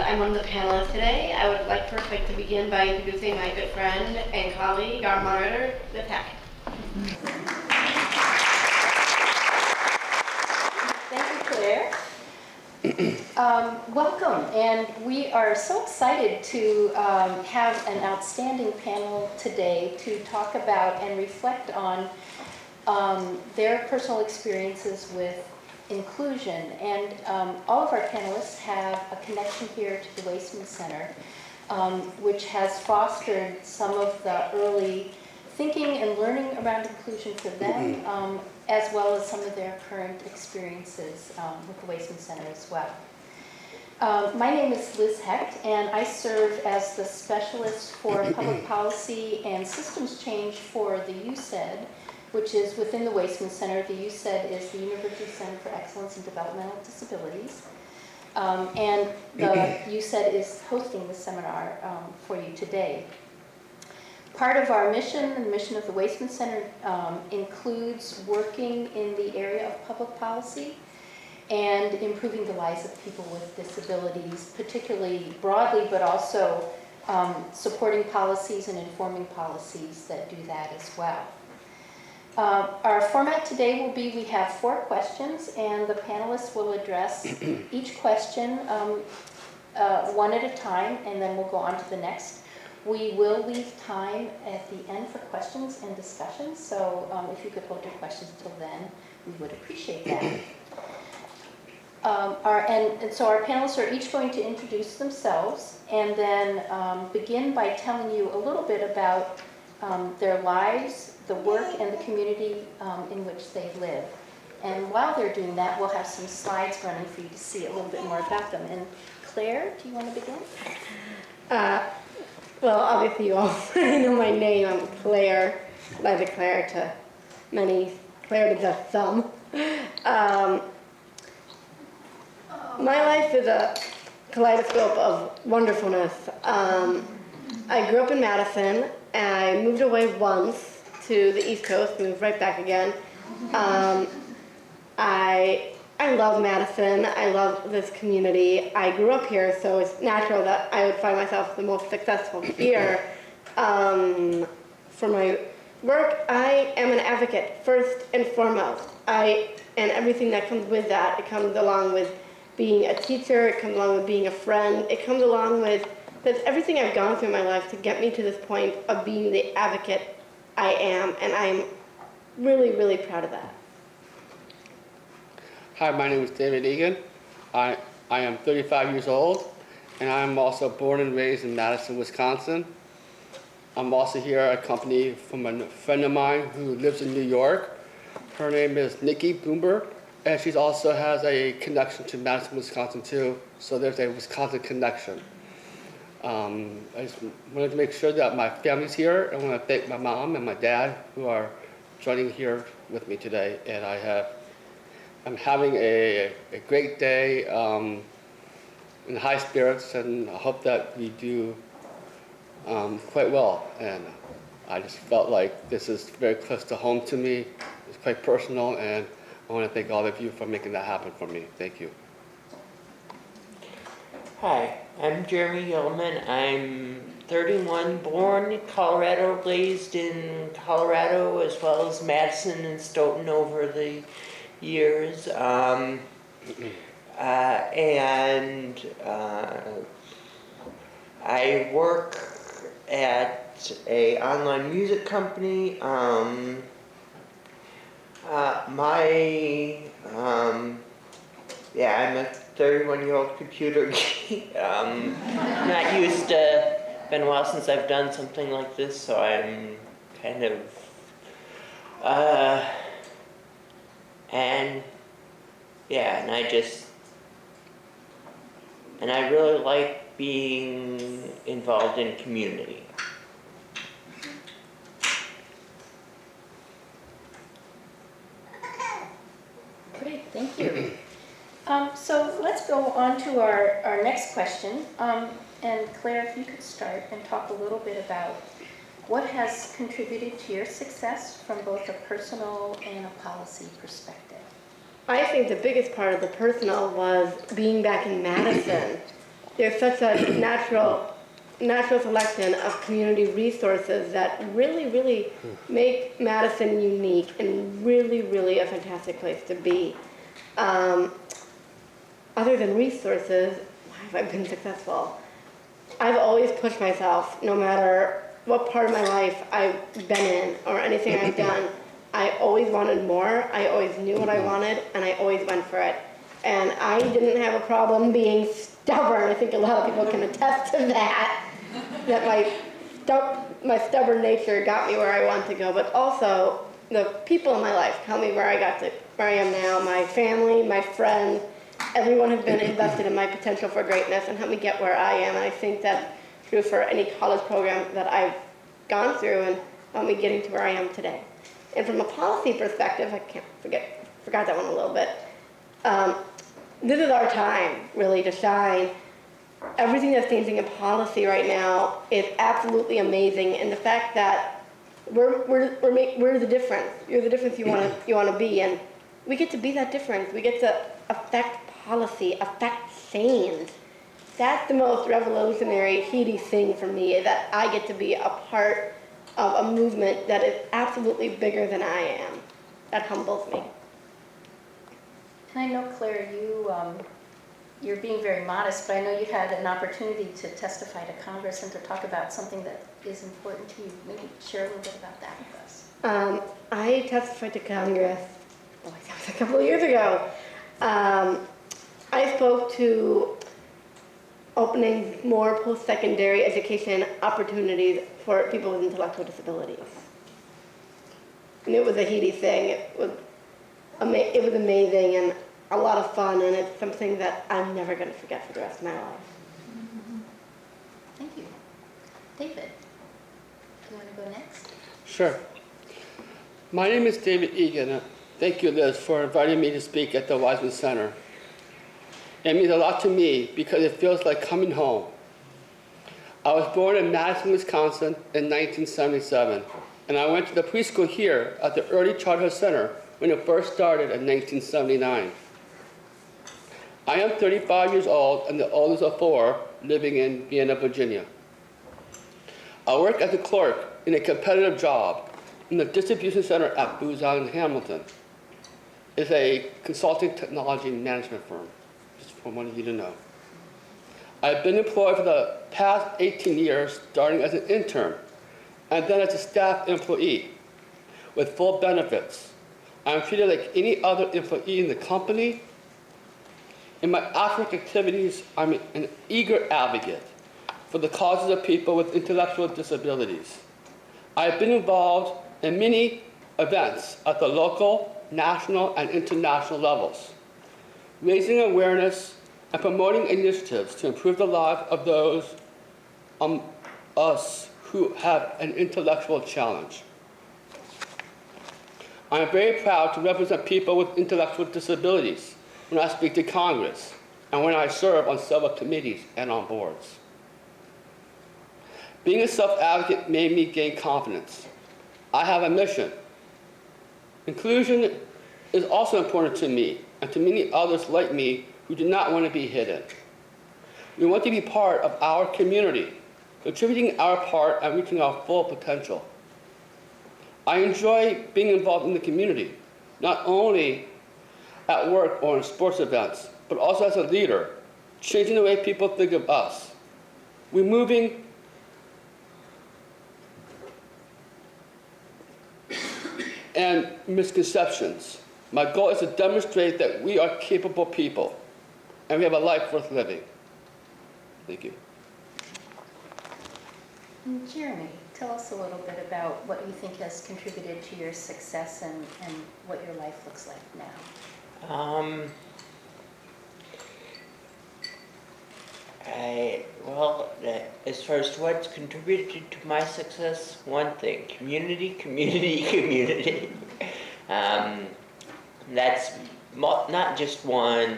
I'm one of the panelists today. I would like first to begin by introducing my good friend and colleague, our moderator, Ms. Hecht. Thank you, Claire. Welcome, and we are so excited to have an outstanding panel today to talk about and reflect on their personal experiences with inclusion. And all of our panelists have a connection here to the Waisman Center, which has fostered some of the early thinking and learning around inclusion for them, as well as some of their current experiences with the Waisman Center as well. My name is Liz Hecht, and I serve as the specialist for public policy and systems change for the UCED, which is within the Waisman Center. The UCED is the University Center for Excellence in Developmental Disabilities. And the UCED is hosting the seminar for you today. Part of our mission, and the mission of the Waisman Center, includes working in the area of public policy and improving the lives of people with disabilities, particularly broadly, but also supporting policies and informing policies that do that as well. Our format today will be, we have 4 questions, and the panelists will address each question one at a time, and then we'll go on to the next. We will leave time at the end for questions and discussions, so if you could hold your questions until then, we would appreciate that. So our panelists are each going to introduce themselves and then begin by telling you a little bit about their lives, the work, and the community in which they live. And while they're doing that, we'll have some slides running for you to see a little bit more about them. And Claire, do you want to begin? Well, obviously you all know my name. I'm Claire, by the Claire to many, Claire to just some. My life is a kaleidoscope of wonderfulness. I grew up in Madison, and I moved away once to the East Coast, moved right back again. I love Madison. I love this community. I grew up here, so it's natural that I would find myself the most successful here. For my work, I am an advocate, first and foremost. And everything that comes with that, it comes along with being a teacher, it comes along with being a friend, it comes along with everything I've gone through in my life to get me to this point of being the advocate I am, and I'm really, really proud of that. Hi, my name is David Egan. I am 35 years old, and I'm also born and raised in Madison, Wisconsin. I'm also here accompanied from a friend of mine who lives in New York. Her name is Nikki Bloomberg, and she also has a connection to Madison, Wisconsin too, so there's a Wisconsin connection. I just wanted to make sure that my family's here. I want to thank my mom and my dad who are joining here with me today, and I'm having a great day in high spirits, and I hope that we do quite well. And I just felt like this is very close to home to me. It's quite personal, and I want to thank all of you for making that happen for me. Thank you. Hi, I'm Jeremy Hillman. I'm 31, born in Colorado, raised in Colorado, as well as Madison and Stoughton over the years. I work at a online music company. I'm a 31-year-old computer geek. Not used to, been a while since I've done something like this, so I'm kind of, and I really like being involved in community. Great, thank you. So let's go on to our next question. And Claire, if you could start and talk a little bit about what has contributed to your success from both a personal and a policy perspective. I think the biggest part of the personal was being back in Madison. there's such a natural selection of community resources that really make Madison unique and really a fantastic place to be. Other than resources, why have I been successful? I've always pushed myself, no matter what part of my life I've been in or anything I've done. I always wanted more, I always knew what I wanted, and I always went for it. And I didn't have a problem being stubborn. I think a lot of people can attest to that, that my stubborn nature got me where I want to go, but also the people in my life got me where I am now. My family, my friends, everyone has been invested in my potential for greatness and helped me get where I am. And I think that's true for any college program that I've gone through and helped me getting to where I am today. And from a policy perspective, I forgot that one a little bit. This is our time, really, to shine. Everything that's changing in policy right now is absolutely amazing, and the fact that we're the difference. You're the difference you want to be, and we get to be that difference. We get to affect policy, affect change. That's the most revolutionary, heady thing for me, is that I get to be a part of a movement that is absolutely bigger than I am. That humbles me. And I know, Claire, you're being very modest, but I know you had an opportunity to testify to Congress and to talk about something that is important to you. Maybe share a little bit about that with us. I testified to Congress, that was a couple of years ago. I spoke to opening more post-secondary education opportunities for people with intellectual disabilities. And it was a heady thing. It was amazing and a lot of fun, and it's something that I'm never going to forget for the rest of my life. Thank you. David, do you want to go next? Sure. My name is David Egan. Thank you, Liz, for inviting me to speak at the Wiseman Center. It means a lot to me because it feels like coming home. I was born in Madison, Wisconsin in 1977, and I went to the preschool here at the Early Childhood Center when it first started in 1979. I am 35 years old and the oldest of four living in Vienna, Virginia. I work as a clerk in a competitive job in the distribution center at Booz Allen Hamilton. It's a consulting technology management firm, just for one of you to know. I've been employed for the past 18 years, starting as an intern and then as a staff employee with full benefits. I'm treated like any other employee in the company. In my academic activities, I'm an eager advocate for the causes of people with intellectual disabilities. I've been involved in many events at the local, national, and international levels, raising awareness and promoting initiatives to improve the lives of those us who have an intellectual challenge. I am very proud to represent people with intellectual disabilities when I speak to Congress and when I serve on several committees and on boards. Being a self-advocate made me gain confidence. I have a mission. Inclusion is also important to me and to many others like me who do not want to be hidden. We want to be part of our community, contributing our part and reaching our full potential. I enjoy being involved in the community, not only at work or in sports events, but also as a leader, changing the way people think of us, removing and misconceptions. My goal is to demonstrate that we are capable people and we have a life worth living. Thank you. And Jeremy, tell us a little bit about what you think has contributed to your success and what your life looks like now. As far as what's contributed to my success, one thing: community. That's not just one.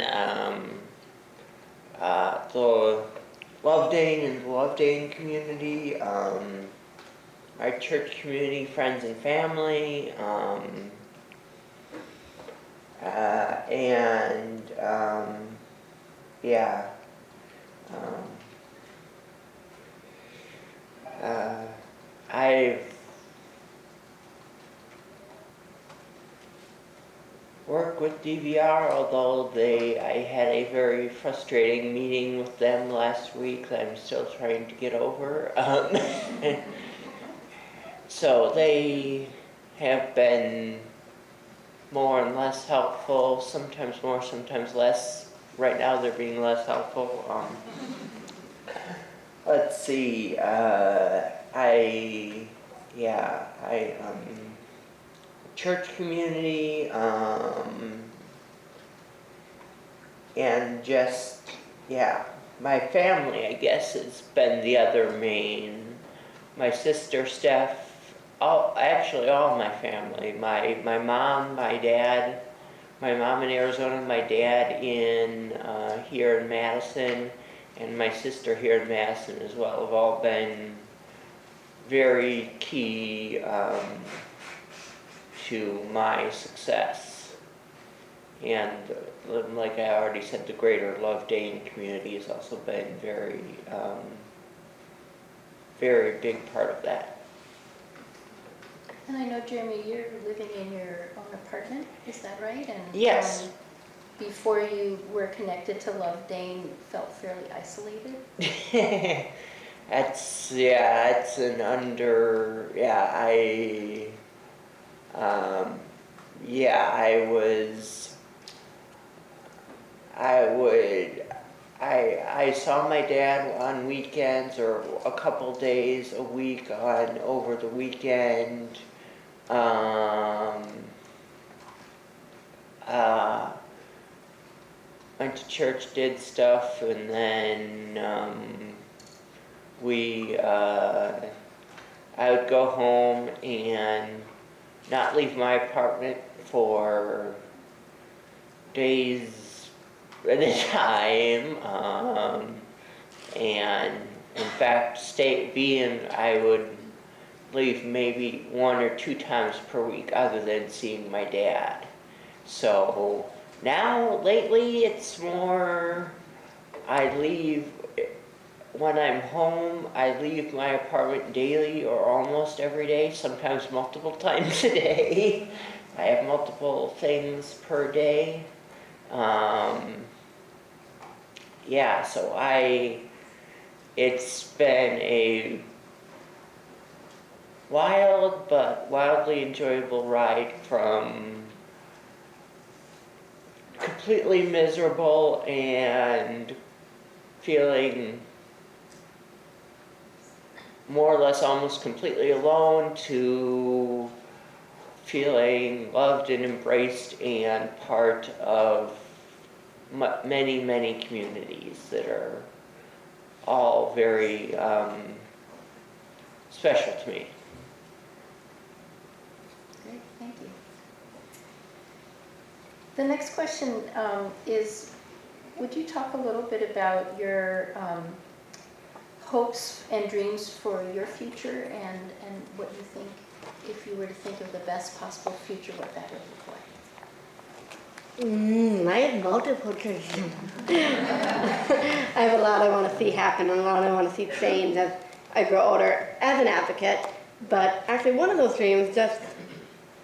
The Lovedale and the Lovedale community, our church community, friends and family, DVR, although I had a very frustrating meeting with them last week that I'm still trying to get over. So they have been more and less helpful, sometimes more, sometimes less. Right now they're being less helpful. Let's see, church community, and just, my family, I guess, has been the other main. My sister Steph, actually all my family, my mom, my dad, my mom in Arizona, my dad here in Madison, and my sister here in Madison as well, have all been very key to my success. And like I already said, the greater Lovedale community has also been very, very big part of that. And I know, Jeremy, you're living in your own apartment, is that right? And Yes. Before you were connected to Lovedale, felt fairly isolated? It's an under, I saw my dad on weekends or a couple days a week over the weekend. Went to church, did stuff, and then I would go home and not leave my apartment for days at a time, and in fact I would leave maybe 1 or 2 times per week other than seeing my dad. So now, lately, it's more, when I'm home, I leave my apartment daily or almost every day, sometimes multiple times a day. I have multiple things per day. So it's been a wild but wildly enjoyable ride from completely miserable and feeling more or less almost completely alone to feeling loved and embraced and part of many, many communities that are all very special to me. Great, thank you. The next question is, would you talk a little bit about your hopes and dreams for your future and what you think, if you were to think of the best possible future, what that would look like? I have multiple dreams. I have a lot I want to see happen and a lot I want to see change as I grow older as an advocate. But actually one of those dreams just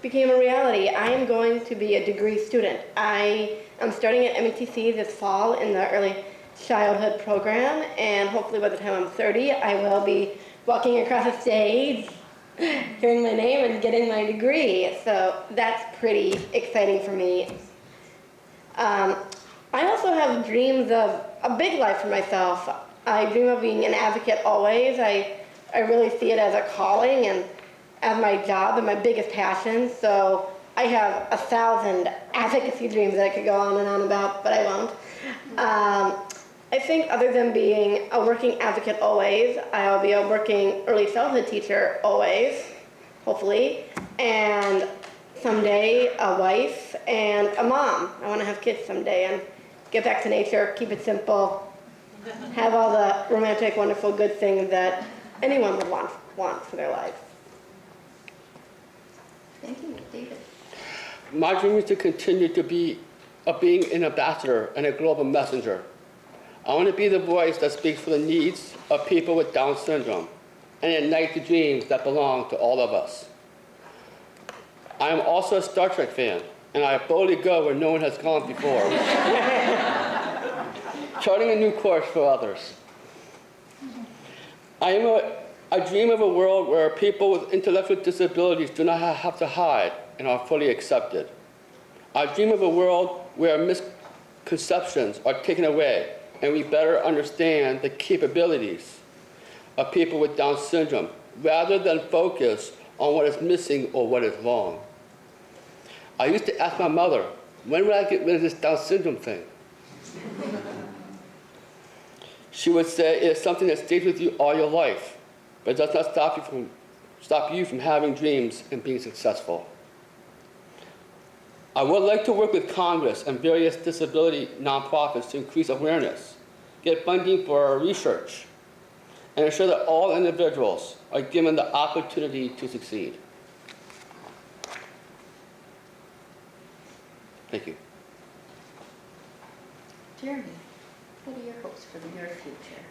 became a reality. I am going to be a degree student. I am starting at METC this fall in the early childhood program, and hopefully by the time I'm 30, I will be walking across a stage, hearing my name and getting my degree. So that's pretty exciting for me. I also have dreams of a big life for myself. I dream of being an advocate always. I really see it as a calling and as my job and my biggest passion. So I have 1,000 advocacy dreams that I could go on and on about, but I won't. I think other than being a working advocate always, I'll be a working early childhood teacher always, hopefully, and someday a wife and a mom. I want to have kids someday and get back to nature, keep it simple, have all the romantic, wonderful, good things that anyone would want for their life. Thank you, David. My dream is to continue to be being an ambassador and a global messenger. I want to be the voice that speaks for the needs of people with Down syndrome and ignite the dreams that belong to all of us. I am also a Star Trek fan, and I boldly go where no one has gone before. Charting a new course for others. I dream of a world where people with intellectual disabilities do not have to hide and are fully accepted. I dream of a world where misconceptions are taken away and we better understand the capabilities of people with Down syndrome rather than focus on what is missing or what is wrong. I used to ask my mother, when will I get rid of this Down syndrome thing? She would say, it's something that stays with you all your life, but it does not stop you from having dreams and being successful. I would like to work with Congress and various disability nonprofits to increase awareness, get funding for research, and ensure that all individuals are given the opportunity to succeed. Thank you. Jeremy, what are your hopes for your future?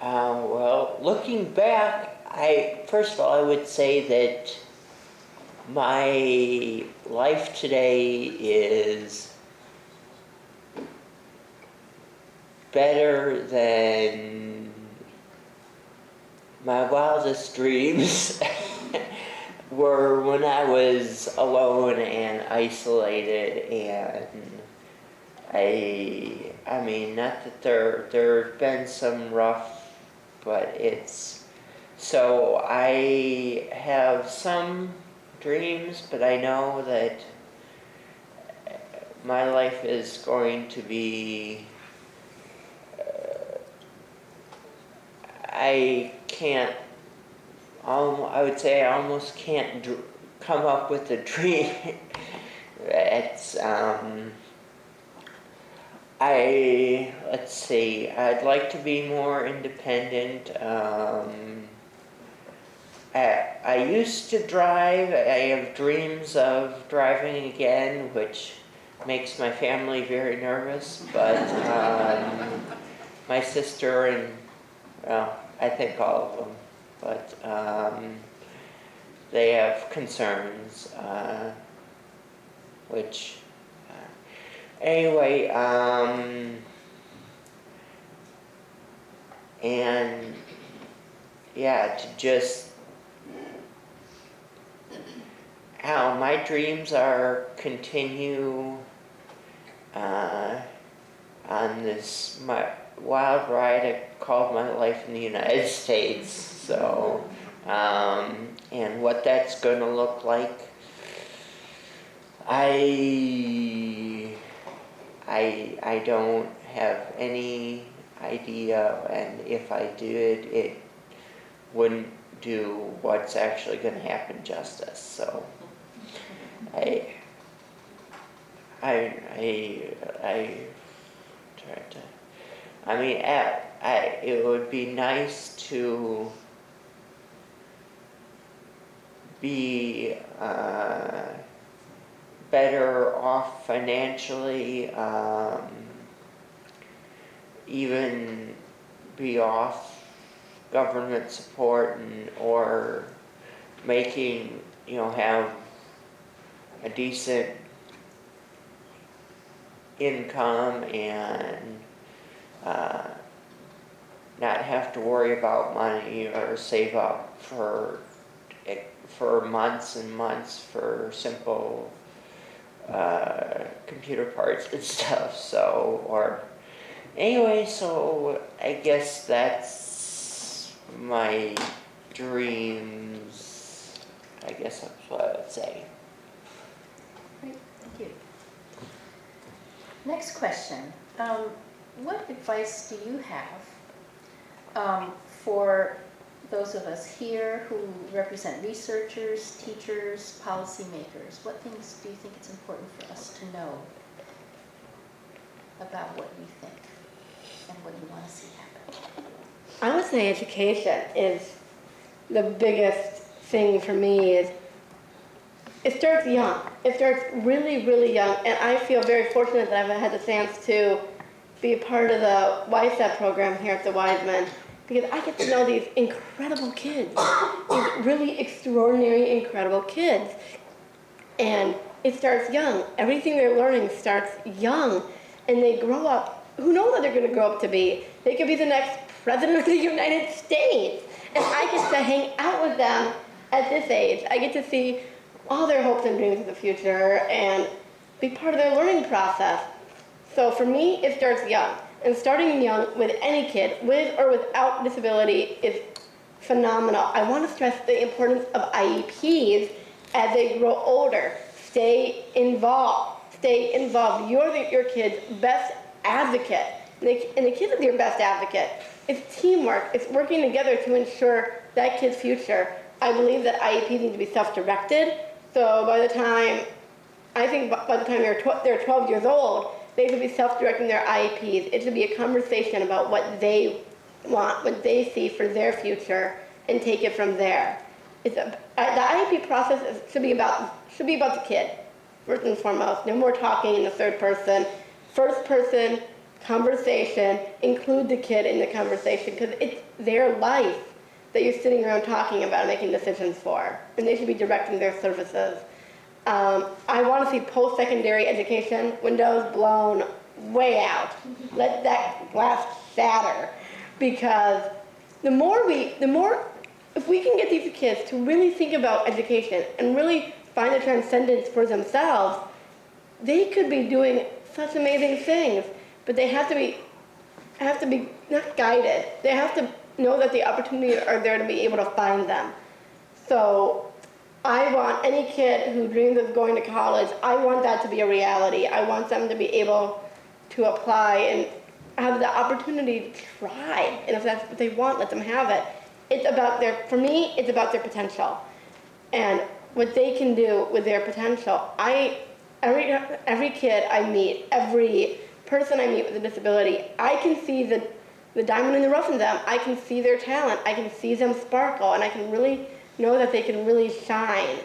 Well, looking back, first of all, I would say that my life today is better than my wildest dreams were when I was alone and isolated, and I mean, not that there have been some rough, but so I have some dreams, but I know that my life is going to be, I would say I almost can't come up with a dream. It's, let's see, I'd like to be more independent. I used to drive. I have dreams of driving again, which makes my family very nervous, but my sister and, well, I think all of them, but they have concerns, which, anyway, and yeah, to just, how my dreams are continue on this wild ride I called my life in the United States. So, and what that's going to look like, I don't have any idea, and if I did, it wouldn't do what's actually going to happen justice. So, I try to. I mean, it would be nice to be better off financially, even be off government support, or making, have a decent income and not have to worry about money or save up for months and months for simple computer parts and stuff. So, or anyway, so I guess that's my dreams. I guess that's what I would say. Great, thank you. Next question. What advice do you have for those of us here who represent researchers, teachers, policymakers? What things do you think it's important for us to know about what you think and what you want to see happen? I would say education is the biggest thing for me. It starts young. It starts really, really young. And I feel very fortunate that I've had the chance to be a part of the YSAP program here at the Wiseman, because I get to know these incredible kids, these really extraordinary, incredible kids. And it starts young. Everything they're learning starts young, and they grow up. Who knows what they're going to grow up to be? They could be the next president of the United States. And I get to hang out with them at this age. I get to see all their hopes and dreams of the future and be part of their learning process. So for me, it starts young. And starting young with any kid, with or without disability, is phenomenal. I want to stress the importance of IEPs as they grow older. Stay involved. Stay involved. You're your kid's best advocate. And the kid is your best advocate. It's teamwork. It's working together to ensure that kid's future. I believe that IEPs need to be self-directed. So by the time they're 12 years old, they should be self-directing their IEPs. It should be a conversation about what they want, what they see for their future, and take it from there. The IEP process should be about the kid, first and foremost. No more talking in the third person. First person conversation, include the kid in the conversation, because it's their life that you're sitting around talking about and making decisions for, and they should be directing their services. I want to see post-secondary education windows blown way out. Let that glass shatter, because if we can get these kids to really think about education and really find the transcendence for themselves, they could be doing such amazing things. But they have to be not guided. They have to know that the opportunities are there to be able to find them. So I want any kid who dreams of going to college, I want that to be a reality. I want them to be able to apply and have the opportunity to try. And if that's what they want, let them have it. For me, it's about their potential and what they can do with their potential. Every kid I meet, every person I meet with a disability, I can see the diamond in the rough in them. I can see their talent. I can see them sparkle, and I can really know that they can really shine.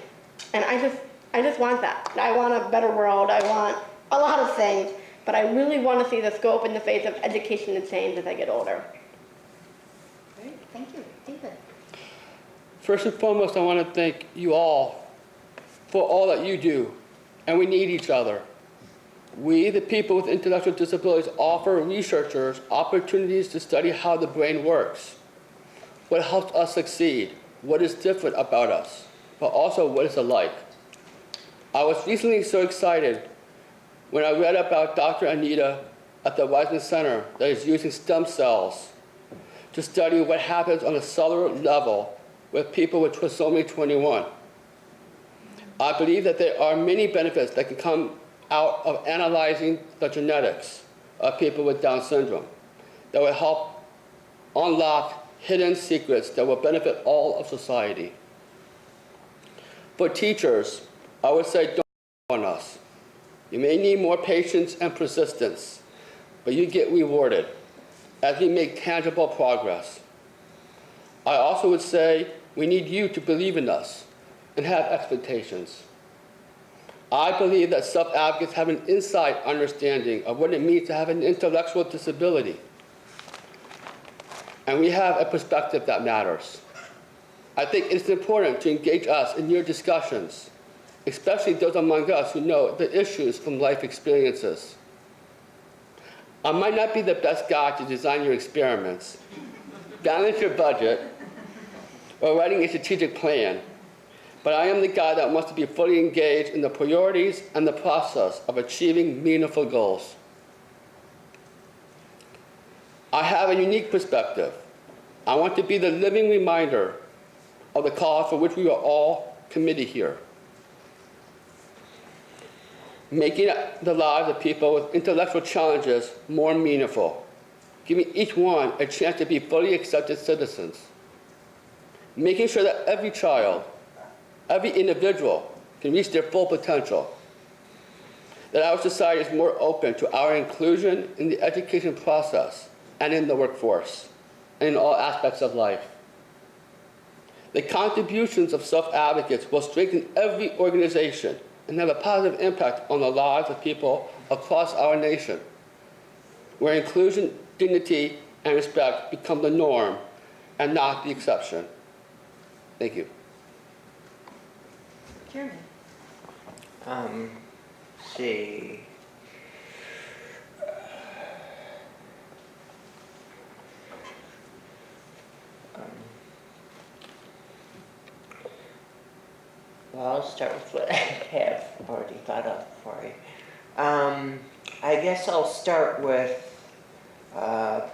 And I just want that. I want a better world. I want a lot of things, but I really want to see the scope and the face of education to change as I get older. Great, thank you. David? First and foremost, I want to thank you all for all that you do, and we need each other. We, the people with intellectual disabilities, offer researchers opportunities to study how the brain works, what helps us succeed, what is different about us, but also what is alike. I was recently so excited when I read about Dr. Anita at the Weizmann Center that is using stem cells to study what happens on a cellular level with people with trisomy 21. I believe that there are many benefits that can come out of analyzing the genetics of people with Down syndrome that will help unlock hidden secrets that will benefit all of society. For teachers, I would say don't on us. You may need more patience and persistence, but you get rewarded as we make tangible progress. I also would say we need you to believe in us and have expectations. I believe that self-advocates have an inside understanding of what it means to have an intellectual disability. And we have a perspective that matters. I think it's important to engage us in your discussions, especially those among us who know the issues from life experiences. I might not be the best guy to design your experiments, balance your budget, or writing a strategic plan, but I am the guy that wants to be fully engaged in the priorities and the process of achieving meaningful goals. I have a unique perspective. I want to be the living reminder of the cause for which we are all committed here. Making the lives of people with intellectual challenges more meaningful, giving each one a chance to be fully accepted citizens, making sure that every child, every individual can reach their full potential, that our society is more open to our inclusion in the education process and in the workforce, and in all aspects of life. The contributions of self-advocates will strengthen every organization and have a positive impact on the lives of people across our nation, where inclusion, dignity, and respect become the norm, and not the exception. Thank you. Jeremy? See. Well, I'll start with what I have already thought of for you. I guess I'll start with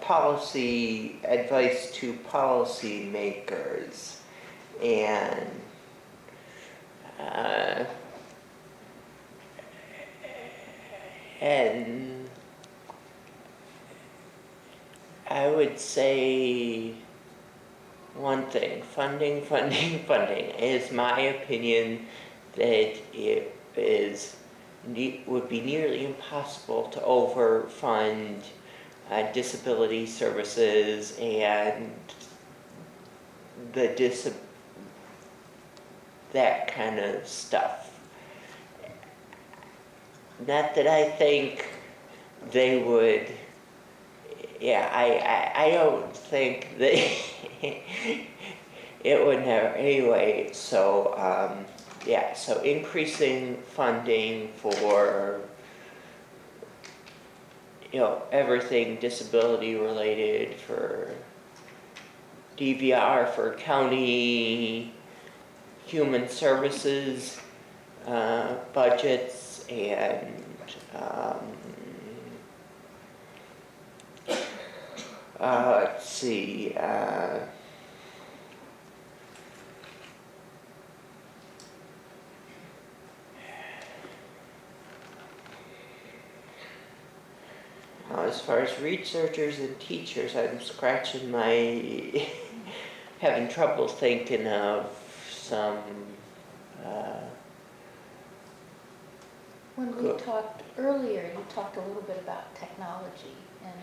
policy advice to policy makers, and I would say one thing: funding is my opinion that it would be nearly impossible to overfund disability services and that kind of stuff. Not that I think they would. Yeah, I don't think that it would never. Anyway, so yeah, so increasing funding for everything disability related, for DVR, for county human services budgets, and let's see. As far as researchers and teachers, I'm scratching my, having trouble thinking of some. When we talked earlier, you talked a little bit about technology and.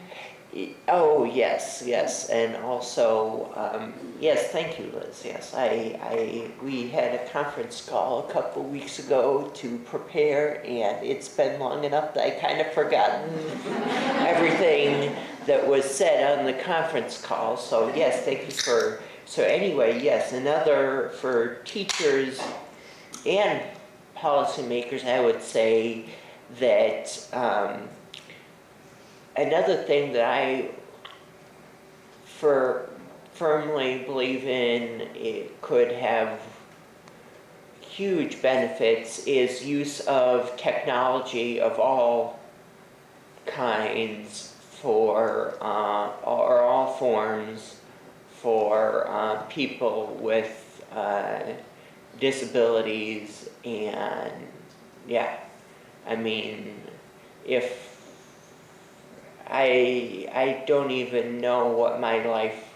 Oh, yes, and also, yes, thank you, Liz. Yes, we had a conference call a couple weeks ago to prepare, and it's been long enough that I kind of forgotten everything that was said on the conference call. So yes, thank you for. So anyway, yes, another for teachers and policymakers, I would say that. Another thing that I firmly believe in, it could have huge benefits, is use of technology of all kinds for, or all forms for people with disabilities. And yeah, I mean, if I don't even know what my life,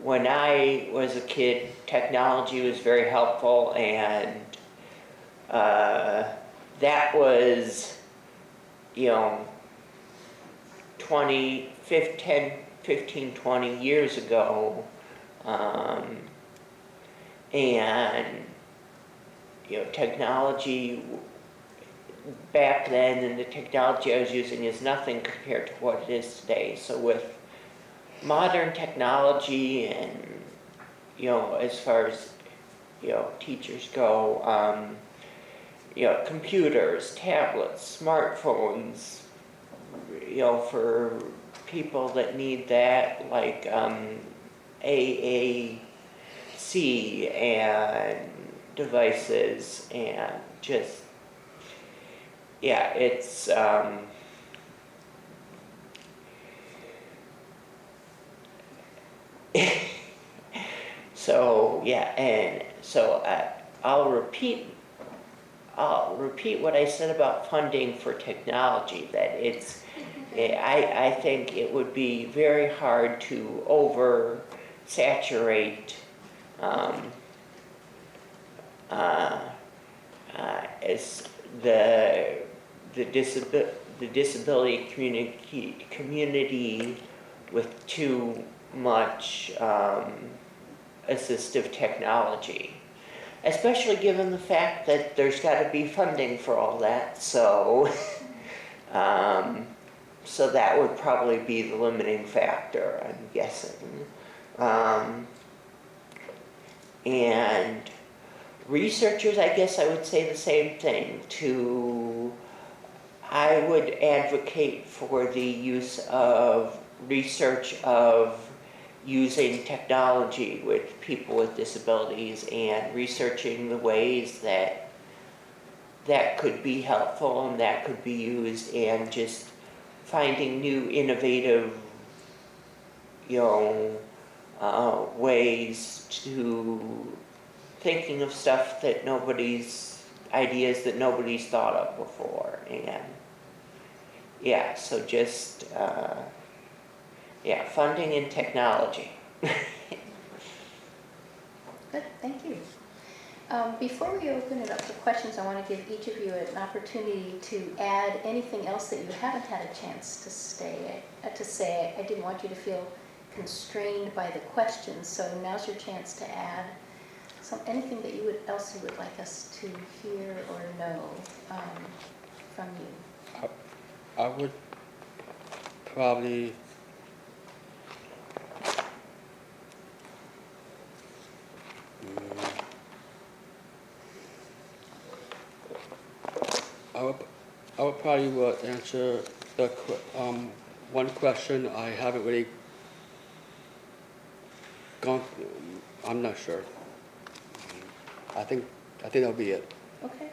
when I was a kid, technology was very helpful, and that was, 15, 20 years ago, and, technology back then, and the technology I was using is nothing compared to what it is today. So with modern technology and, as far as, teachers go, computers, tablets, smartphones, for people that need that, like AAC and devices, and just, yeah, it's so yeah, and so I'll repeat what I said about funding for technology. That it's, I think it would be very hard to oversaturate as the disability community with too much assistive technology, especially given the fact that there's got to be funding for all that. So so that would probably be the limiting factor, I'm guessing. And researchers, I guess I would say the same thing. I would advocate for the use of research of using technology with people with disabilities and researching the ways that could be helpful and that could be used, and just finding new innovative, ways to thinking of stuff that ideas that nobody's thought of before. And yeah, so just funding and technology. Good, thank you. Before we open it up for questions, I want to give each of you an opportunity to add anything else that you haven't had a chance to say. I didn't want you to feel constrained by the questions, so now's your chance to add anything that you would like us to hear or know from you. I would probably I would probably answer the one question I haven't really gone. I'm not sure. I think that'll be it. Okay.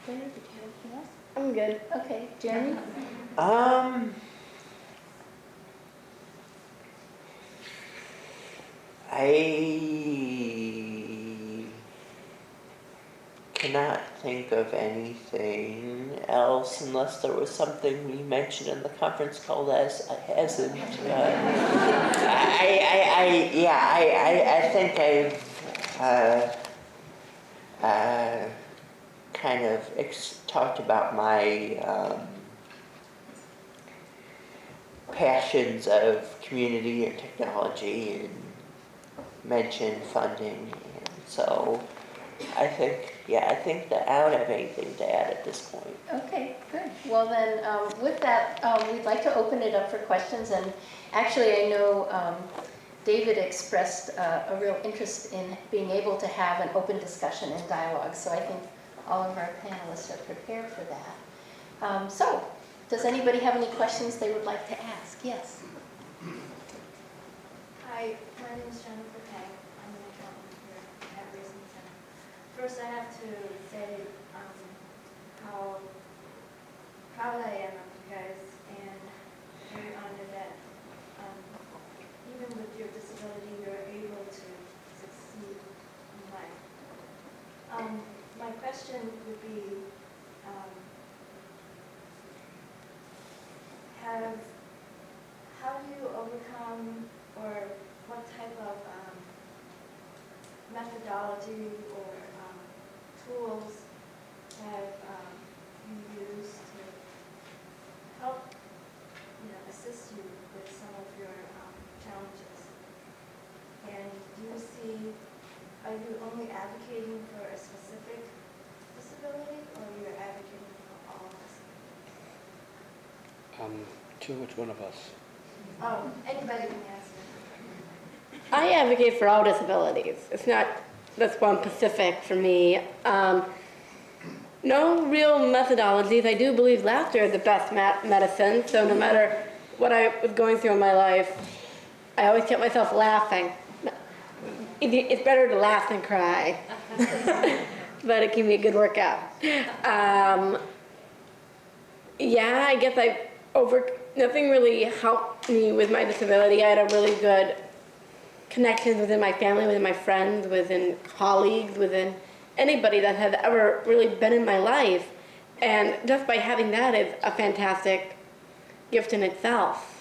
Claire, did you have anything else? I'm good. Okay, Jeremy? I cannot think of anything else unless there was something we mentioned in the conference call that hasn't. I think I've kind of talked about my passions of community and technology and mentioned funding, and so I think that I don't have anything to add at this point. Okay, good. Well then, with that, we'd like to open it up for questions, and actually I know David expressed a real interest in being able to have an open discussion and dialogue, so I think all of our panelists are prepared for that. So, does anybody have any questions they would like to ask? Yes? Hi, my name is Jennifer Pegg. I'm an accountant here at Racing Center. First, I have to say how proud I am of you guys, and very honored that even with your disability, you're able to succeed in life. My question would be, how do you overcome, or what type of methodology or tools have you used to help, assist you with some of your challenges? And are you only advocating for a specific disability, or you're advocating for all disabilities? To which one of us? Oh, anybody can answer. I advocate for all disabilities. It's not that's one specific for me. No real methodologies. I do believe laughter is the best medicine. So no matter what I was going through in my life, I always kept myself laughing. It's better to laugh than cry, but it can be a good workout. I guess nothing really helped me with my disability. I had a really good connections within my family, within my friends, within colleagues, within anybody that has ever really been in my life. And just by having that is a fantastic gift in itself.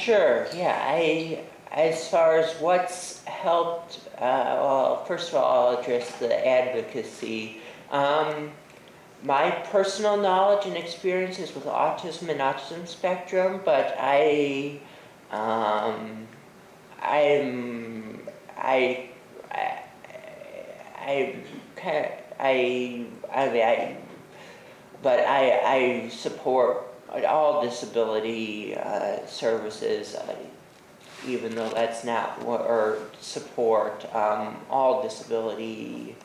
Sure, yeah. As far as what's helped, well, first of all, I'll address the advocacy. My personal knowledge and experiences with autism and autism spectrum, but I but I support all disability services, even though that's not or support all disability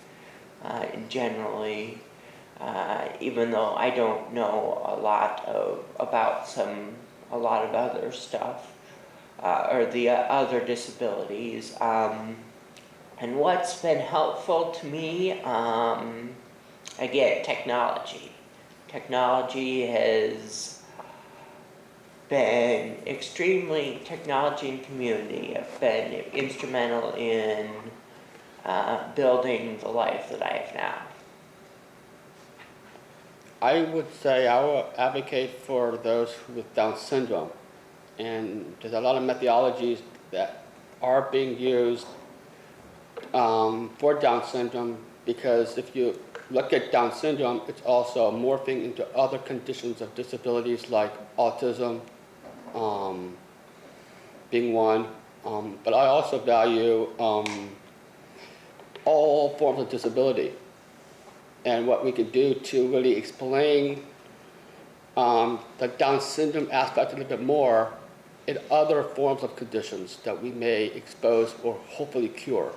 generally, even though I don't know about a lot of other stuff or the other disabilities. And what's been helpful to me, again, technology. Technology has been technology and community have been instrumental in building the life that I have now. I would say I will advocate for those with Down syndrome. And there's a lot of methodologies that are being used for Down syndrome, because if you look at Down syndrome, it's also morphing into other conditions of disabilities like autism being one. But I also value all forms of disability and what we can do to really explain the Down syndrome aspect a little bit more in other forms of conditions that we may expose or hopefully cure.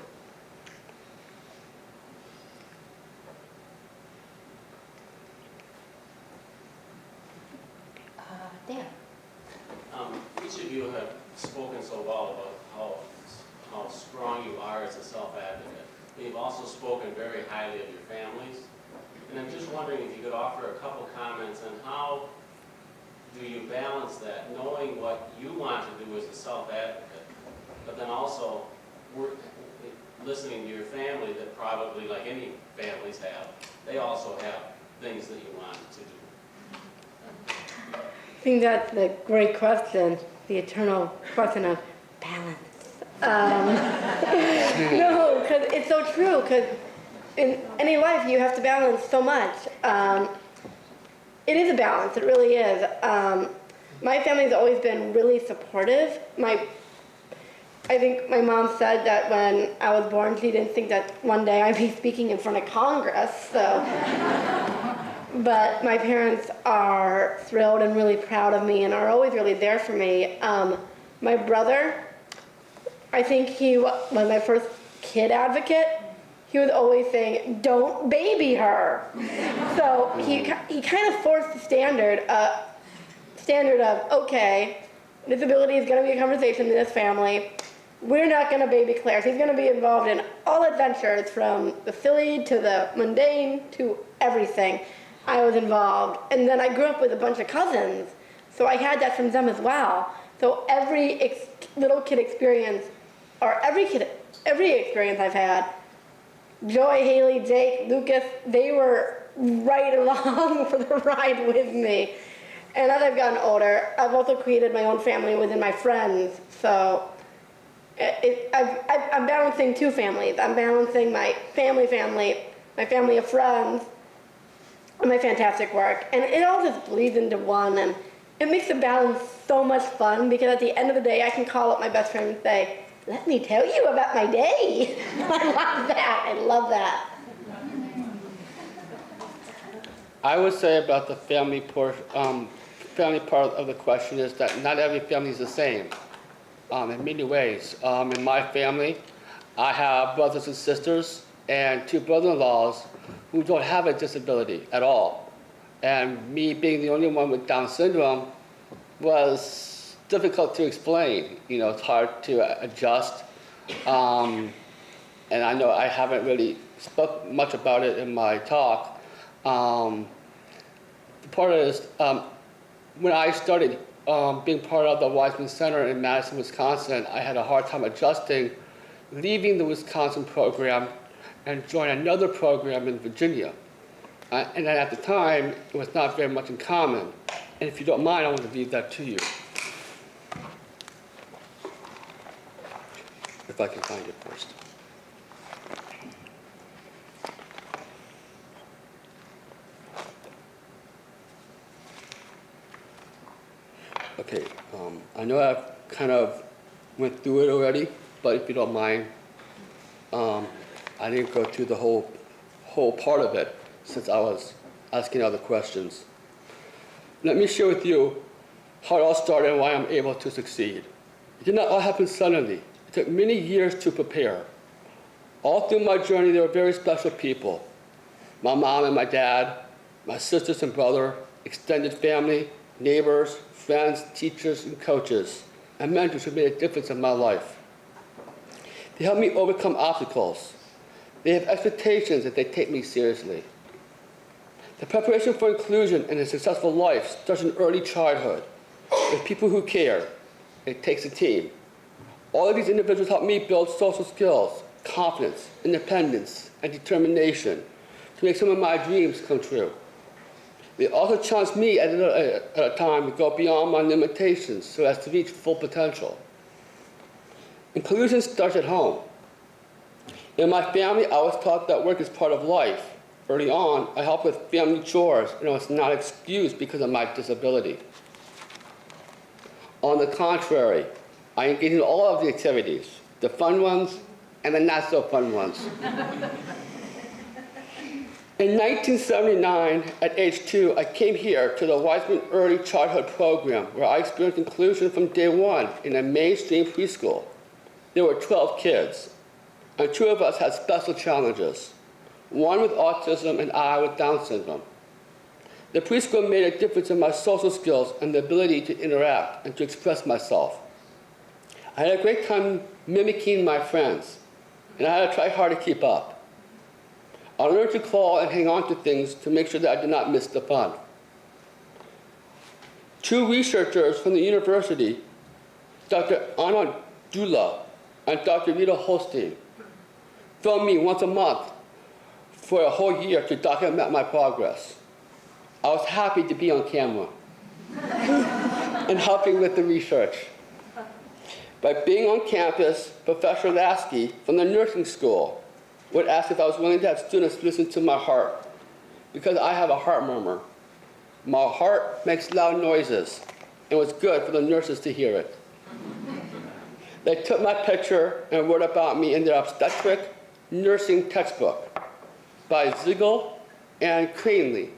Dan? Each of you have spoken so well about how strong you are as a self-advocate. You've also spoken very highly of your families. And I'm just wondering if you could offer a couple comments on how do you balance that, knowing what you want to do as a self-advocate, but then also listening to your family that probably, like any families have, they also have things that you want to do. I think that's a great question, the eternal question of balance. No, because it's so true, because in any life you have to balance so much. It is a balance, it really is. My family's always been really supportive. I think my mom said that when I was born, she didn't think that one day I'd be speaking in front of Congress, so. But my parents are thrilled and really proud of me and are always really there for me. My brother, I think he was my first kid advocate. He was always saying, "Don't baby her." So he kind of forced the standard of, okay, disability is going to be a conversation in this family. We're not going to baby Claire. She's going to be involved in all adventures, from the silly to the mundane to everything. I was involved. And then I grew up with a bunch of cousins, so I had that from them as well. So every little kid experience, or every experience I've had, Joy, Haley, Jake, Lucas, they were right along for the ride with me. And as I've gotten older, I've also created my own family within my friends. So I'm balancing two families. I'm balancing my family, my family of friends, and my fantastic work. And it all just bleeds into one. And it makes the balance so much fun, because at the end of the day, I can call up my best friend and say, "Let me tell you about my day." I love that. I love that. I would say about the family part of the question is that not every family is the same in many ways. In my family, I have brothers and sisters and two brother-in-laws who don't have a disability at all. And me being the only one with Down syndrome was difficult to explain. You know, it's hard to adjust. And I know I haven't really spoke much about it in my talk. The part is, when I started being part of the Weisman Center in Madison, Wisconsin, I had a hard time adjusting, leaving the Wisconsin program and joining another program in Virginia. And then at the time, it was not very much in common. And if you don't mind, I want to read that to you. If I can find it first. Okay, I know I've kind of went through it already, but if you don't mind, I didn't go through the whole whole part of it since I was asking other questions. Let me share with you how it all started and why I'm able to succeed. It did not all happen suddenly. It took many years to prepare. All through my journey, there were very special people. My mom and my dad, my sisters and brother, extended family, neighbors, friends, teachers, and coaches, and mentors who made a difference in my life. They helped me overcome obstacles. They have expectations that they take me seriously. The preparation for inclusion and a successful life starts in early childhood with people who care. It takes a team. All of these individuals helped me build social skills, confidence, independence, and determination to make some of my dreams come true. They also challenged me at a time to go beyond my limitations so as to reach full potential. Inclusion starts at home. In my family, I was taught that work is part of life. Early on, I helped with family chores, and I was not excused because of my disability. On the contrary, I engaged in all of the activities, the fun ones and the not so fun ones. In 1979, at age 2, I came here to the Weissman Early Childhood Program, where I experienced inclusion from day one in a mainstream preschool. There were 12 kids, and 2 of us had special challenges, one with autism and I with Down syndrome. The preschool made a difference in my social skills and the ability to interact and to express myself. I had a great time mimicking my friends, and I had to try hard to keep up. I learned to claw and hang on to things to make sure that I did not miss the fun. 2 researchers from the university, Dr. Anna Dula and Dr. Rita Holstein, filmed me once a month for a whole year to document my progress. I was happy to be on camera and helping with the research. By being on campus, Professor Lasky from the nursing school would ask if I was willing to have students listen to my heart, because I have a heart murmur. My heart makes loud noises, and it was good for the nurses to hear it. They took my picture and wrote about me in their obstetric nursing textbook by Ziegel and Cranley.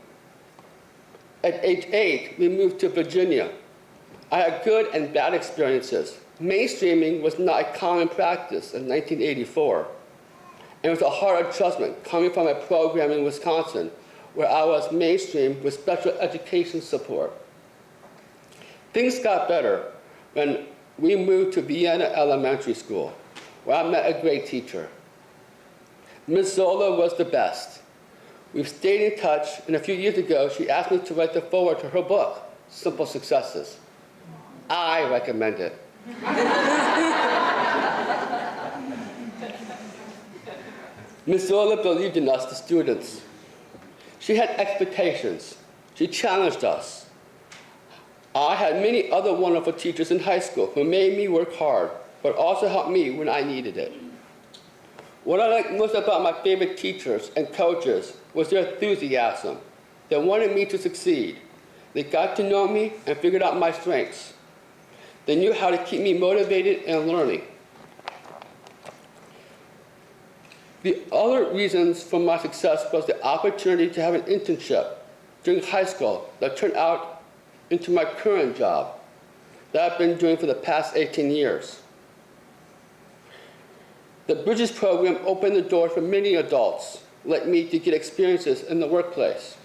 At age 8, we moved to Virginia. I had good and bad experiences. Mainstreaming was not a common practice in 1984. And it was a hard adjustment coming from a program in Wisconsin where I was mainstream with special education support. Things got better when we moved to Vienna Elementary School, where I met a great teacher. Ms. Zola was the best. We've stayed in touch, and a few years ago, she asked me to write the foreword to her book, Simple Successes. I recommend it. Ms. Zola believed in us, the students. She had expectations. She challenged us. I had many other wonderful teachers in high school who made me work hard, but also helped me when I needed it. What I liked most about my favorite teachers and coaches was their enthusiasm. They wanted me to succeed. They got to know me and figured out my strengths. They knew how to keep me motivated and learning. The other reasons for my success was the opportunity to have an internship during high school that turned out into my current job that I've been doing for the past 18 years. The Bridges program opened the door for many adults like me to get experiences in the workplace.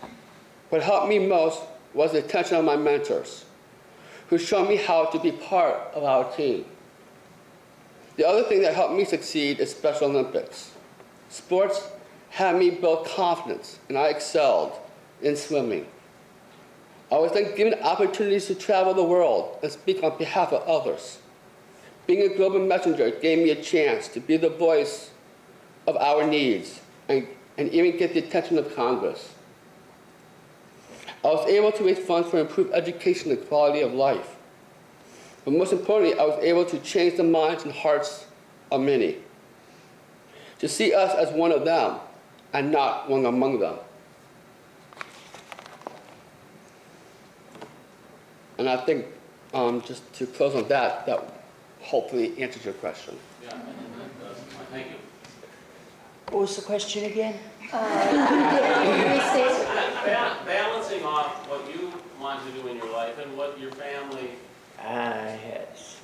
What helped me most was the attention of my mentors, who showed me how to be part of our team. The other thing that helped me succeed is Special Olympics. Sports had me build confidence, and I excelled in swimming. I was then given opportunities to travel the world and speak on behalf of others. Being a global messenger gave me a chance to be the voice of our needs and even get the attention of Congress. I was able to raise funds for improved education and quality of life. But most importantly, I was able to change the minds and hearts of many, to see us as one of them and not one among them. And I think, just to close on that, that hopefully answers your question. Yeah, that does. Thank you. What was the question again? Restate. Balancing off what you want to do in your life and what your family. Yes.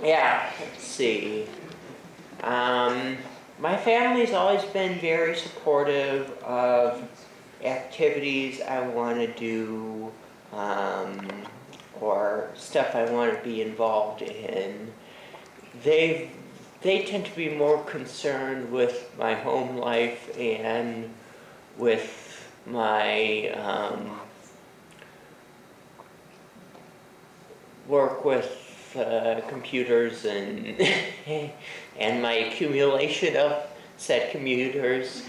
Yeah, let's see. My family's always been very supportive of activities I want to do, or stuff I want to be involved in. They tend to be more concerned with my home life and with my work with computers and and my accumulation of said computers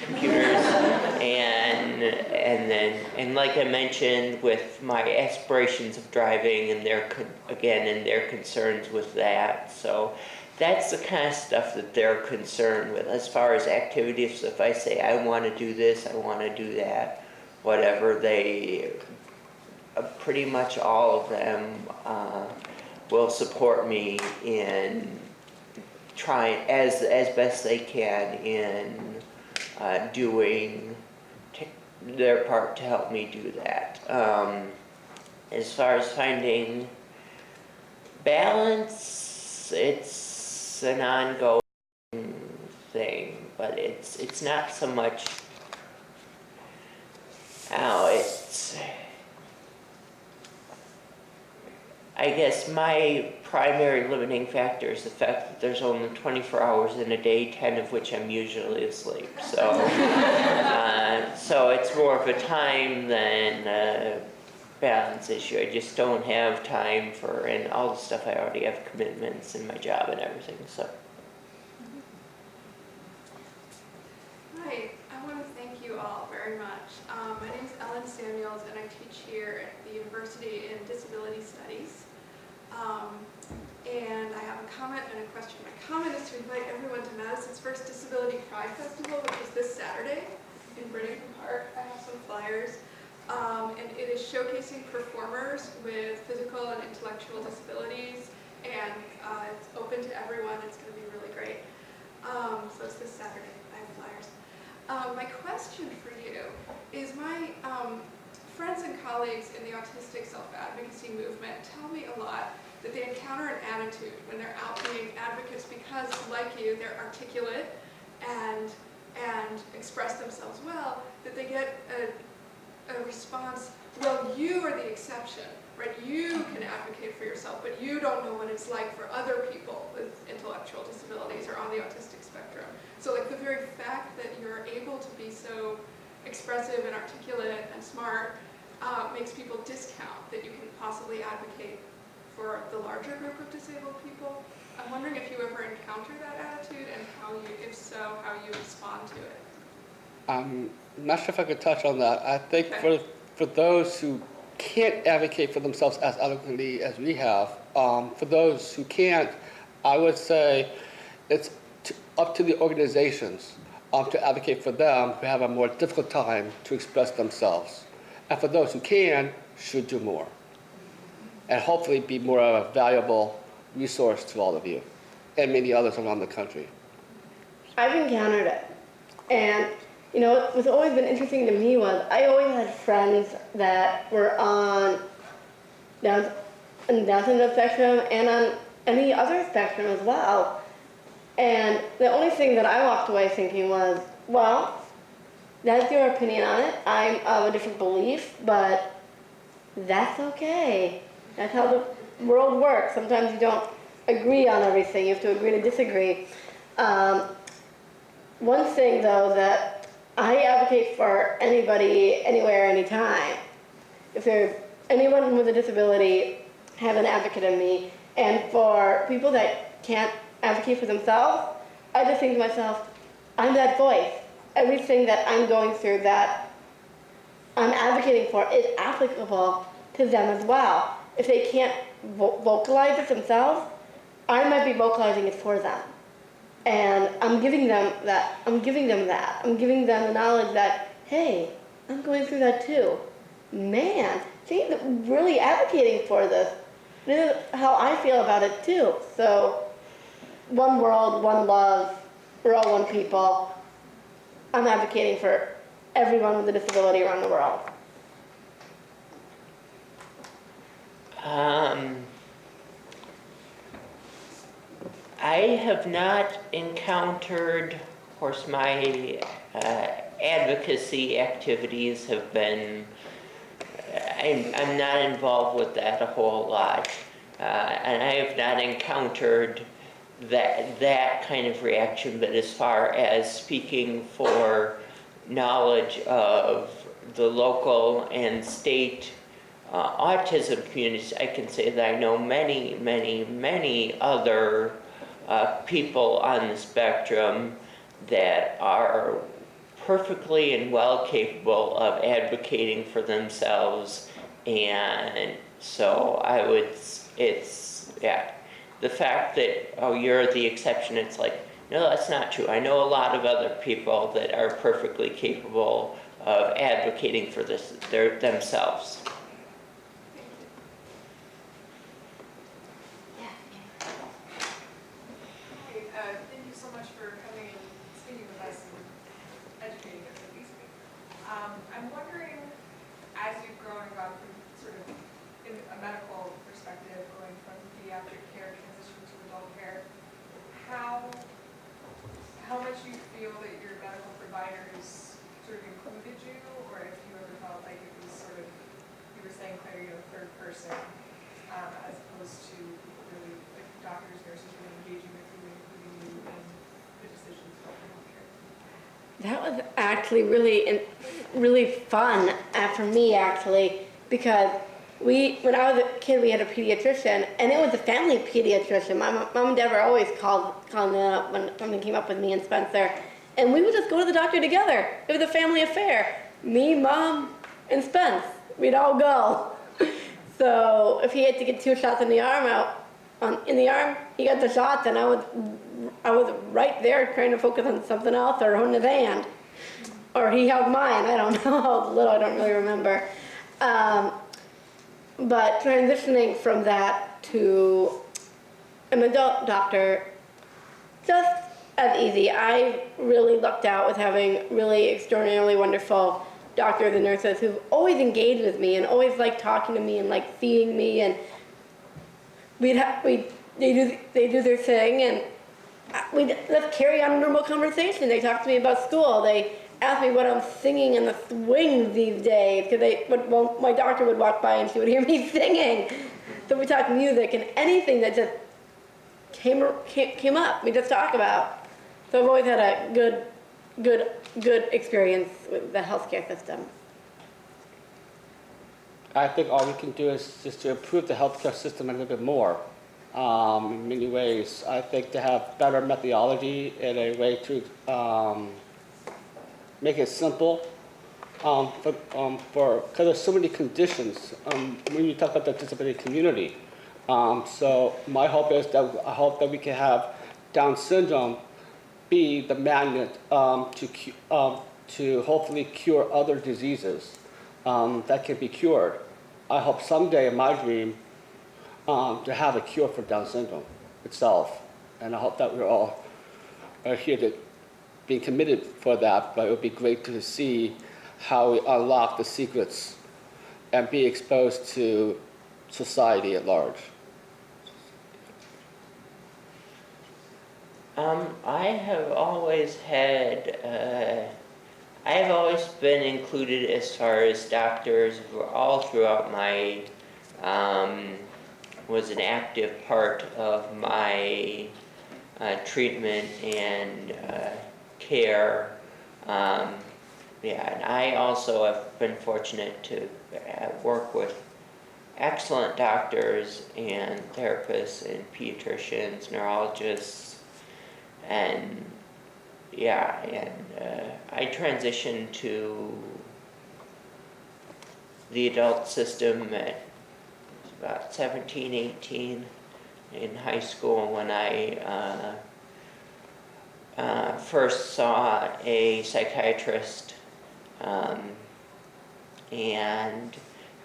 and like I mentioned, with my aspirations of driving and their concerns with that. So that's the kind of stuff that they're concerned with. As far as activities, if I say I want to do this, I want to do that, whatever, they pretty much all of them will support me in trying as best they can in doing their part to help me do that. As far as finding balance, it's an ongoing thing, but it's not so much. I guess my primary limiting factor is the fact that there's only 24 hours in a day, 10 of which I'm usually asleep. So, so it's more of a time than a balance issue. I just don't have time for, and all the stuff I already have commitments in my job and everything. So. Hi, I want to thank you all very much. My name is Ellen Samuels, and I teach here at the University in Disability Studies. And I have a comment and a question. My comment is to invite everyone to Madison's first Disability Pride Festival, which is this Saturday in Bridington Park. I have some flyers. And it is showcasing performers with physical and intellectual disabilities, and it's open to everyone. It's going to be really great. So it's this Saturday. I have flyers. My question for you is my friends and colleagues in the autistic self-advocacy movement tell me a lot that they encounter an attitude when they're out being advocates because, like you, they're articulate and express themselves well, that they get a response, well, you are the exception, right? You can advocate for yourself, but you don't know what it's like for other people with intellectual disabilities or on the autistic spectrum. So like the very fact that you're able to be so expressive and articulate and smart makes people discount that you can possibly advocate for the larger group of disabled people. I'm wondering if you ever encounter that attitude and how you, if so, how you respond to it. I'm not sure if I could touch on that. I think Okay. for those who can't advocate for themselves as eloquently as we have, for those who can't, I would say it's up to the organizations to advocate for them who have a more difficult time to express themselves. And for those who can, should do more. And hopefully be more of a valuable resource to all of you and many others around the country. I've encountered it. And, you know, what's always been interesting to me was I always had friends that were on Down syndrome spectrum and on any other spectrum as well. And the only thing that I walked away thinking was, well, that's your opinion on it. I'm of a different belief, but that's okay. That's how the world works. Sometimes you don't agree on everything. You have to agree to disagree. One thing, though, that I advocate for anybody, anywhere, anytime. If there's anyone with a disability, have an advocate in me. And for people that can't advocate for themselves, I just think to myself, I'm that voice. Everything that I'm going through that I'm advocating for is applicable to them as well. If they can't vocalize it themselves, I might be vocalizing it for them. And I'm giving them that. I'm giving them the knowledge that, hey, I'm going through that too. Man, she's really advocating for this. This is how I feel about it too. So, one world, one love, we're all one people. I'm advocating for everyone with a disability around the world. I have not encountered, of course, my advocacy activities have been, I'm not involved with that a whole lot. And I have not encountered that kind of reaction, but as far as speaking for knowledge of the local and state autism communities, I can say that I know many, many, many other people on the spectrum that are perfectly and well capable of advocating for themselves. And so I would, yeah, the fact that, oh, you're the exception, it's like, no, that's not true. I know a lot of other people that are perfectly capable of advocating for this themselves. Thank you so much for coming and speaking with us and educating us at least. I'm wondering, as you've grown and gone from sort of in a medical perspective, going from pediatric care transition to adult care, how much you feel that your medical providers sort of included you, or if you ever felt like it was sort of, you were saying, Claire, you're a third person, as opposed to really like doctors, nurses really engaging with you, including you in the decisions about healthcare. That was actually really fun for me, actually, because when I was a kid, we had a pediatrician, and it was a family pediatrician. My mom and dad were always calling up when something came up with me and Spencer, and we would just go to the doctor together. It was a family affair. Me, Mom, and Spence. We'd all go. So if he had to get 2 shots in the arm, he got the shots, and I was right there trying to focus on something else or holding his hand. Or he held mine. I don't know. I was little. I don't really remember. But transitioning from that to an adult doctor, just as easy. I really lucked out with having really extraordinarily wonderful doctors and nurses who've always engaged with me and always liked talking to me and liked seeing me, and they do their thing, and we'd just carry on a normal conversation. They talk to me about school. They ask me what I'm singing in the swings these days, because my doctor would walk by and she would hear me singing. So we talk music and anything that just came up, we just talk about. So I've always had a good experience with the healthcare system. I think all we can do is just to improve the healthcare system a little bit more. In many ways, I think to have better methodology and a way to make it simple, because there's so many conditions when you talk about the disability community. So my hope is that we can have Down syndrome be the magnet to hopefully cure other diseases that can be cured. I hope someday in my dream to have a cure for Down syndrome itself, and I hope that we're all are here to be committed for that. But it would be great to see how we unlock the secrets and be exposed to society at large. I have always been included as far as doctors all throughout my, was an active part of my treatment and care. And I also have been fortunate to work with excellent doctors and therapists and pediatricians, neurologists, and I transitioned to the adult system at about 17, 18 in high school when I first saw a psychiatrist and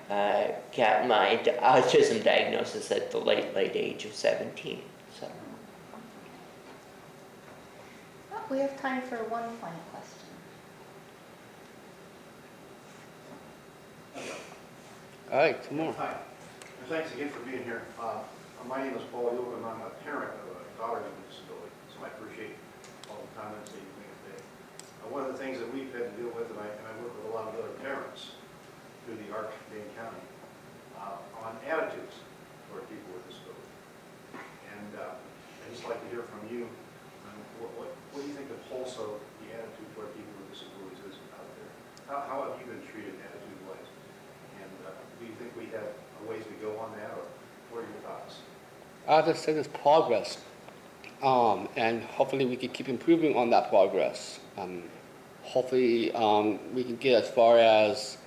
got my autism diagnosis at the late age of 17. So. We have time for one final question. All right, tomorrow. Hi, and thanks again for being here. My name is Paul Yule, and I'm a parent of a daughter with a disability, so I appreciate all the comments that you made today. One of the things that we've had to deal with, and I work with a lot of other parents through the ARC Dane County, on attitudes toward people with disability. And I'd just like to hear from you, what do you think the pulse of the attitude toward people with disabilities is out there? How have you been treated attitude-wise? And do you think we have a ways to go on that, or what are your thoughts? I just say there's progress, and hopefully we can keep improving on that progress. Hopefully we can get as far as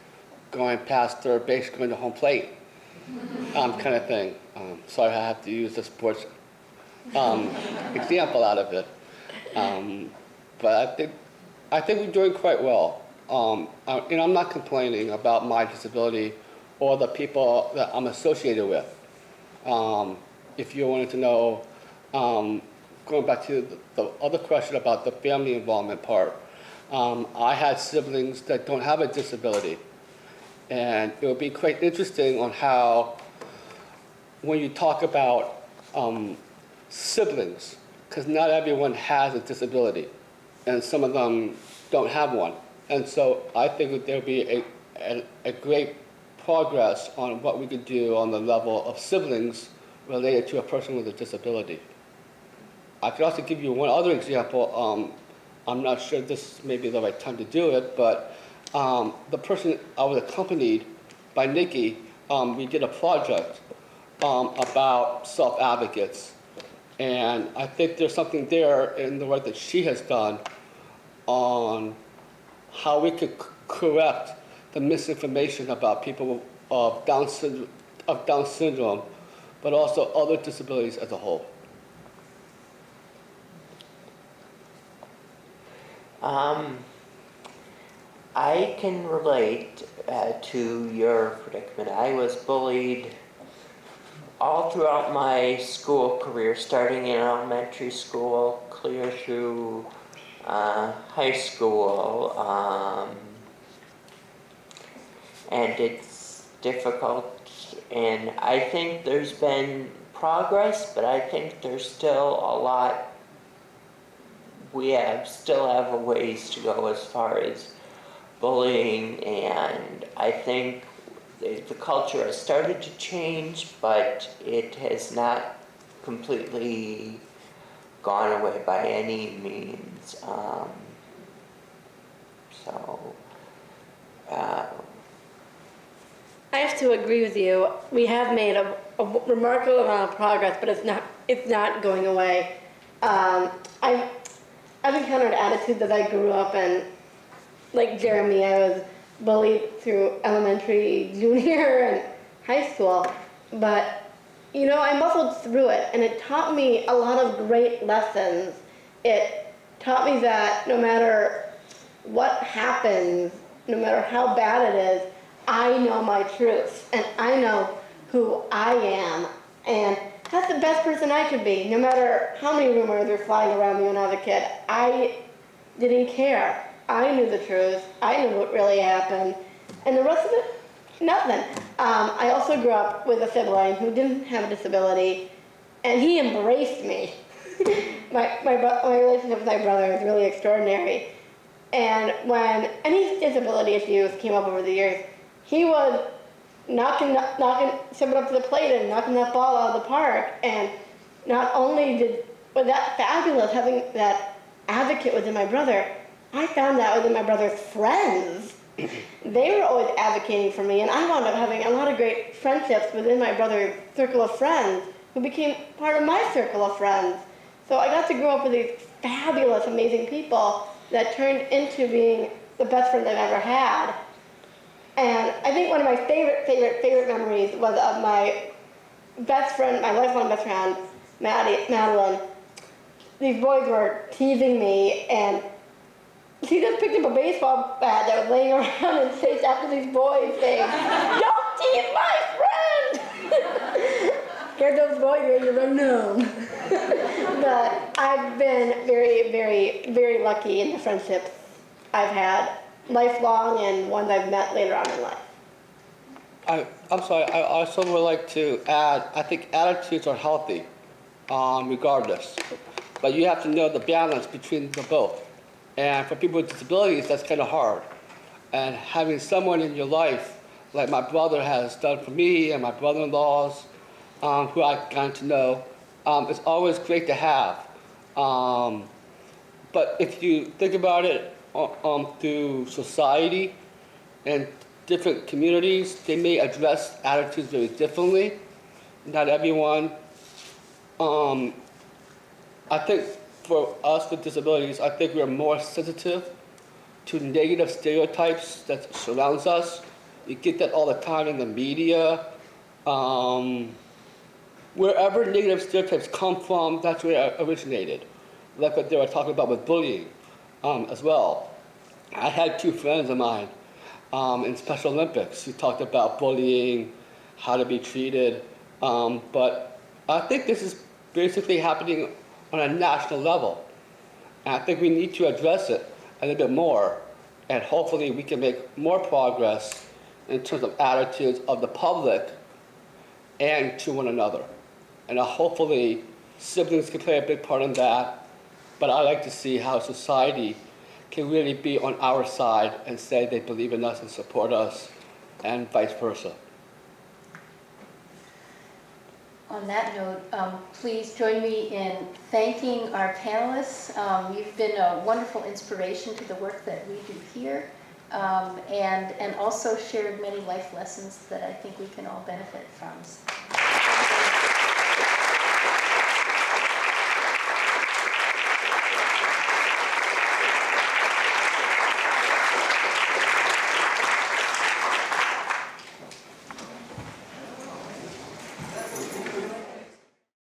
going past third base, going to home plate, kind of thing. Sorry, I have to use the sports example out of it, but I think we're doing quite well. And I'm not complaining about my disability or the people that I'm associated with. If you wanted to know, going back to the other question about the family involvement part, I had siblings that don't have a disability. And it would be quite interesting on how, when you talk about siblings, because not everyone has a disability, and some of them don't have one. And so I think that there would be a great progress on what we could do on the level of siblings related to a person with a disability. I could also give you one other example. I'm not sure this may be the right time to do it, but the person I was accompanied by Nikki, we did a project about self-advocates. And I think there's something there in the work that she has done on how we could correct the misinformation about people of Down syndrome, but also other disabilities as a whole. I can relate to your predicament. I was bullied all throughout my school career, starting in elementary school, clear through high school, and it's difficult. And I think there's been progress, but I think there's still a lot. We still have a ways to go as far as bullying, and I think the culture has started to change, but it has not completely gone away by any means. I have to agree with you. We have made a remarkable amount of progress, but it's not going away. I've encountered attitudes as I grew up, and like Jeremy, I was bullied through elementary, junior, and high school. But I muscled through it, and it taught me a lot of great lessons. It taught me that no matter what happens, no matter how bad it is, I know my truth, and I know who I am, and that's the best person I could be. No matter how many rumors were flying around me when I was a kid, I didn't care. I knew the truth. I knew what really happened, and the rest of it, nothing. I also grew up with a sibling who didn't have a disability, and he embraced me. My relationship with my brother is really extraordinary. And when any disability issues came up over the years, he was stepping up to the plate and knocking that ball out of the park. And not only was that fabulous, having that advocate within my brother, I found that within my brother's friends. They were always advocating for me, and I wound up having a lot of great friendships within my brother's circle of friends who became part of my circle of friends. So I got to grow up with these fabulous, amazing people that turned into being the best friends I've ever had. And I think one of my favorite memories was of my best friend, my lifelong best friend, Madeline. These boys were teasing me, and she just picked up a baseball bat that was laying around and chased after these boys saying, "Don't tease my friend!" scared of the boy, you're ready to run home. But I've been very, very, very lucky in the friendships I've had, lifelong and ones I've met later on in life. I'm sorry, I also would like to add, I think attitudes are healthy, regardless. But you have to know the balance between the both. And for people with disabilities, that's kind of hard. And having someone in your life, like my brother has done for me and my brother-in-laws, who I've gotten to know, it's always great to have. But if you think about it through society and different communities, they may address attitudes very differently. Not everyone. I think for us with disabilities, I think we're more sensitive to negative stereotypes that surrounds us. You get that all the time in the media. Wherever negative stereotypes come from, that's where it originated. Like what they were talking about with bullying as well. I had two friends of mine in Special Olympics who talked about bullying, how to be treated. But I think this is basically happening on a national level. And I think we need to address it a little bit more. And hopefully we can make more progress in terms of attitudes of the public and to one another. And hopefully siblings can play a big part in that. But I like to see how society can really be on our side and say they believe in us and support us, and vice versa. On that note, please join me in thanking our panelists. You've been a wonderful inspiration to the work that we do here, and also shared many life lessons that I think we can all benefit from.